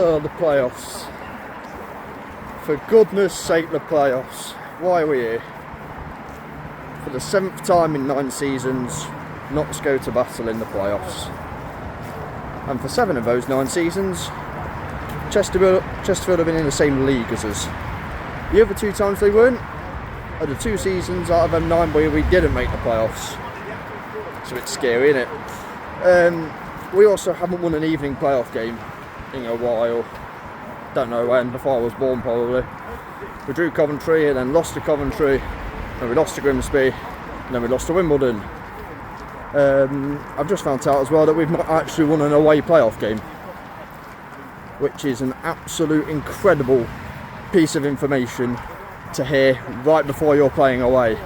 Oh, the playoffs. For goodness sake, the playoffs. Why are we here? For the 7th time in 9 seasons, Notts go to battle in the playoffs. And for 7 of those 9 seasons, Chesterfield have been in the same league as us. The other 2 times they weren't are the 2 seasons out of them 9 where we didn't make the playoffs. So it's scary, isn't it? We also haven't won an evening playoff game in a while. Don't know when, before I was born probably. We drew Coventry and then lost to Coventry, then we lost to Grimsby, and then we lost to Wimbledon. I've just found out as well that we've not actually won an away playoff game, which is an absolute incredible piece of information to hear right before you're playing away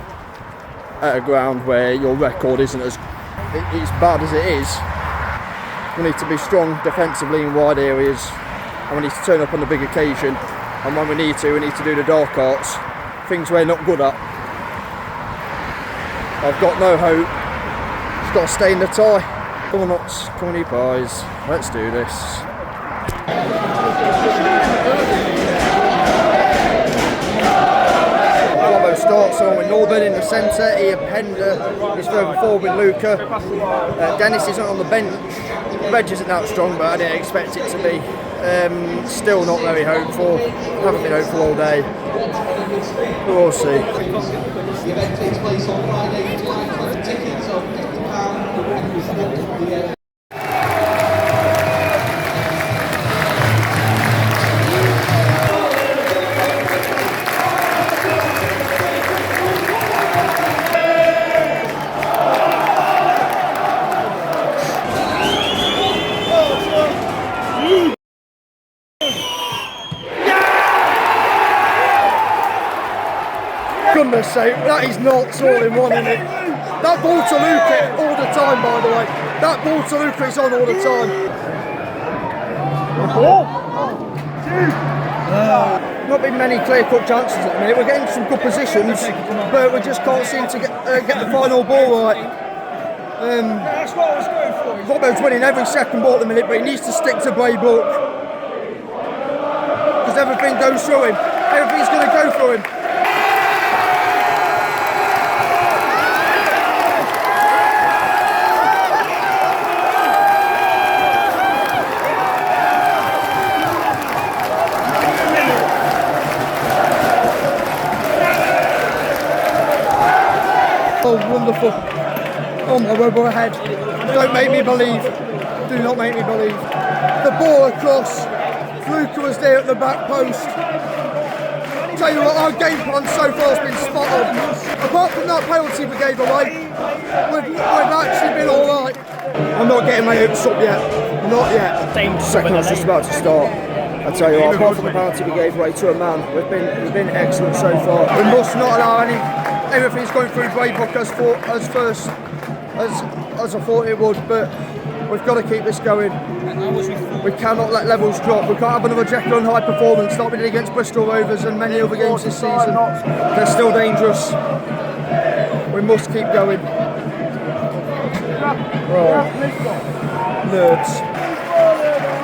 at a ground where your record isn't as bad as it is. We need to be strong defensively in wide areas, and we need to turn up on the big occasion, and when we need to do the dark arts, things we're not good at. I've got no hope. Just got to stay in the tie. Come on Notts, come on you guys, let's do this. Starts on with Norburn in the centre. Ian Pender is further forward with Luca. Dennis isn't on the bench. Reg isn't that strong, but I didn't expect it to be. Still not very hopeful. Haven't been hopeful all day. But we'll see. The event takes place on Friday. Tickets of £50. Goodness sake, that is Notts all in one, isn't it? That ball to Luca all the time, by the way. That ball to Luca is on all the time. Not been many clear-cut chances at the minute. We're getting some good positions, but we just can't seem to get the final ball right. That's what I was going for. Robbo's winning every second ball at the minute, but he needs to stick to Braybrook, because everything goes through him. Everything's going to go through him. Oh, wonderful. Oh my word, we're ahead. Don't make me believe. Do not make me believe. The ball across. Luca was there at the back post. Tell you what, our game plan so far has been spot on. Apart from that penalty we gave away, we've actually been alright. I'm not getting my hopes up yet. Not yet. Second half's just about to start. I tell you what, apart from the penalty we gave away to a man, we've been excellent so far. We must not allow everything's going through Braybrook as I thought it would, but we've got to keep this going. We cannot let levels drop. We can't have another Jekyll and Hyde performance like we did against Bristol Rovers and many other games this season. They're still dangerous. We must keep going. Oh, nerds.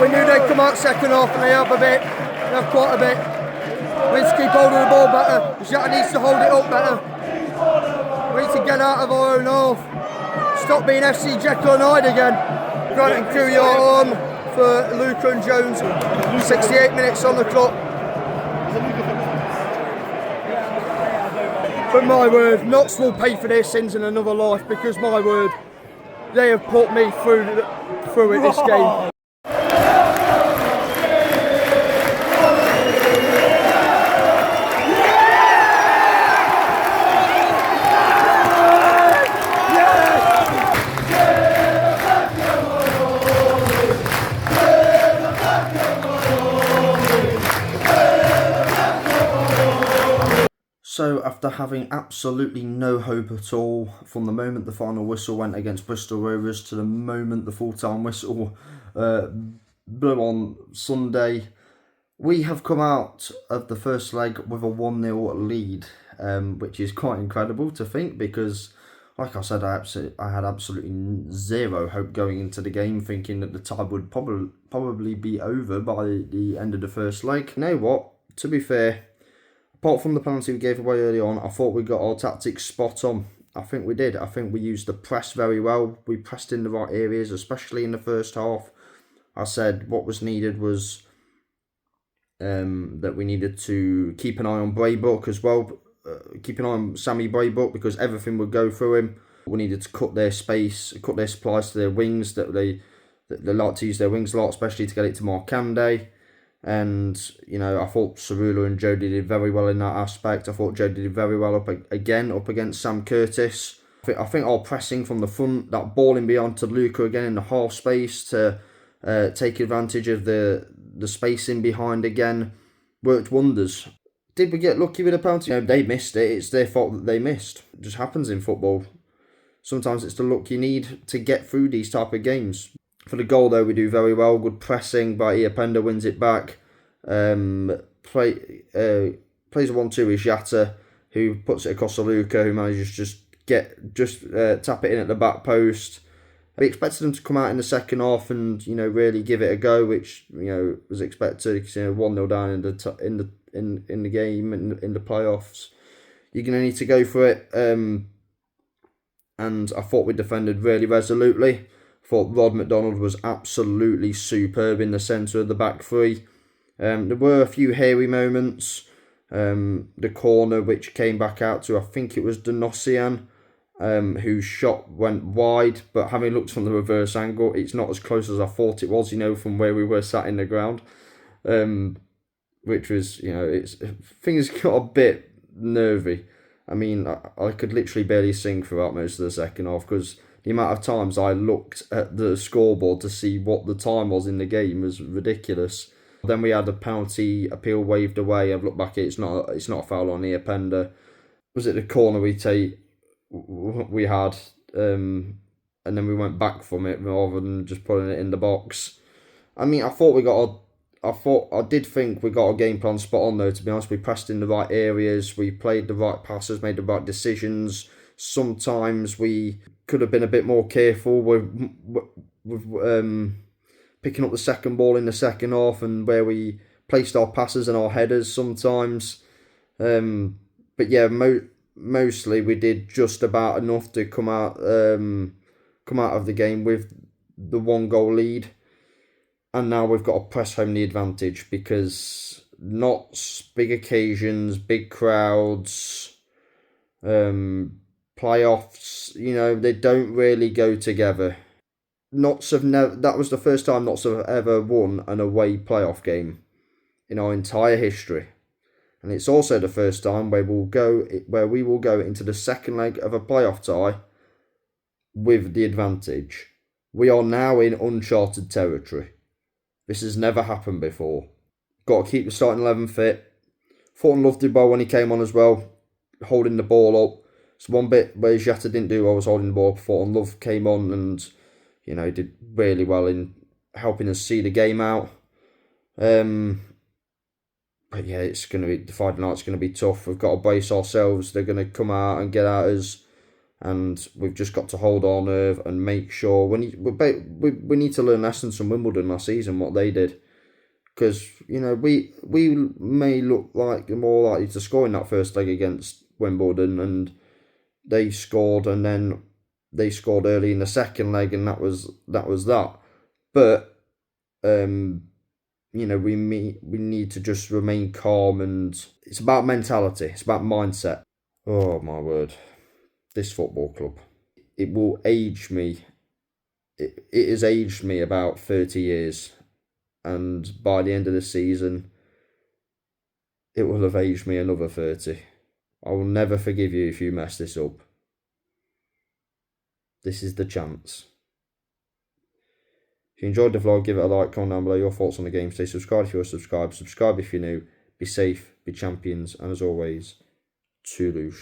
We knew they'd come out second half and they have a bit. They have quite a bit. We need to keep holding the ball better. Jota needs to hold it up better. We need to get out of our own half. Stop being FC Jekyll and Hyde again. Grant and Koulibaly on for Luca and Jones. 68 minutes on the clock. But my word, Notts will pay for their sins in another life, because my word, they have put me through it this game. So after having absolutely no hope at all from the moment the final whistle went against Bristol Rovers to the moment the full-time whistle blew on Sunday, we have come out of the first leg with a 1-0 lead, which is quite incredible to think, because Like I said, I had absolutely zero hope going into the game, thinking that the tie would probably be over by the end of the first leg. You know what? To be fair, apart from the penalty we gave away early on, I thought we got our tactics spot on. I think we did. I think we used the press very well. We pressed in the right areas, especially in the first half. I said what was needed was that we needed to keep an eye on Braybrooke as well. Keep an eye on Sammy Braybrooke, because everything would go through him. We needed to cut their space, cut their supplies to their wings. That they like to use their wings a lot, especially to get it to Markande. And I thought Cerullo and Jody did very well in that aspect. I thought Jody did very well up against Sam Curtis. I think our pressing from the front, that ball in behind to Luca again in the half space to take advantage of the spacing behind again, worked wonders. Did we get lucky with a penalty? They missed it. It's their fault that they missed. It just happens in football. Sometimes it's the luck you need to get through these type of games. For the goal, though, we do very well. Good pressing by Iapenda, wins it back. Plays a 1-2 with Jata, who puts it across to Luca, who manages to tap it in at the back post. We expected them to come out in the second half and really give it a go, which was expected. 1-0 down in the game in the playoffs. You're gonna need to go for it. And I thought we defended really resolutely. I thought Rod McDonald was absolutely superb in the centre of the back three. There were a few hairy moments. The corner which came back out to, I think it was Donosian, whose shot went wide, but having looked from the reverse angle, it's not as close as I thought it was, from where we were sat in the ground. Which was, things got a bit nervy. I mean, I could literally barely sing throughout most of the second half, because the amount of times I looked at the scoreboard to see what the time was in the game was ridiculous. Then we had a penalty appeal waved away. I've looked back at it, it's not a foul on Iapenda. Was it the corner we had, and then we went back from it rather than just putting it in the box? I mean, I did think we got a game plan spot on, though, to be honest. We pressed in the right areas, we played the right passes, made the right decisions. Sometimes we could have been a bit more careful with picking up the second ball in the second half and where we placed our passes and our headers sometimes. But yeah, mostly we did just about enough to come out of the game with the 1-goal lead. And now we've got to press home the advantage, because knots, big occasions, big crowds, playoffs, they don't really go together. Knots have never. That was the first time Knots have ever won an away playoff game in our entire history, and it's also the first time where we will go into the second leg of a playoff tie with the advantage. We are now in uncharted territory. This has never happened before. Got to keep the starting 11 fit. Thornton Love did well when he came on as well, holding the ball up. It's one bit where Jata didn't do well, was holding the ball up. Thornton Love came on and, did really well in helping us see the game out. But yeah, it's going to be, the Friday night's going to be tough. We've got to brace ourselves. They're going to come out and get at us. And we've just got to hold our nerve and make sure. We need to learn lessons from Wimbledon last season, what they did. Because, we may look like more likely to score in that first leg against Wimbledon, and they scored, and then they scored early in the second leg, and that was that. But, we need to just remain calm, and it's about mentality. It's about mindset. Oh, my word. This football club, it will age me. It has aged me about 30 years, and by the end of the season, it will have aged me another 30. I will never forgive you if you mess this up. This is the chance. If you enjoyed the vlog, give it a like, comment down below your thoughts on the game. Stay subscribed if you're subscribed. Subscribe if you're new. Be safe, be champions, and as always, Toulouse.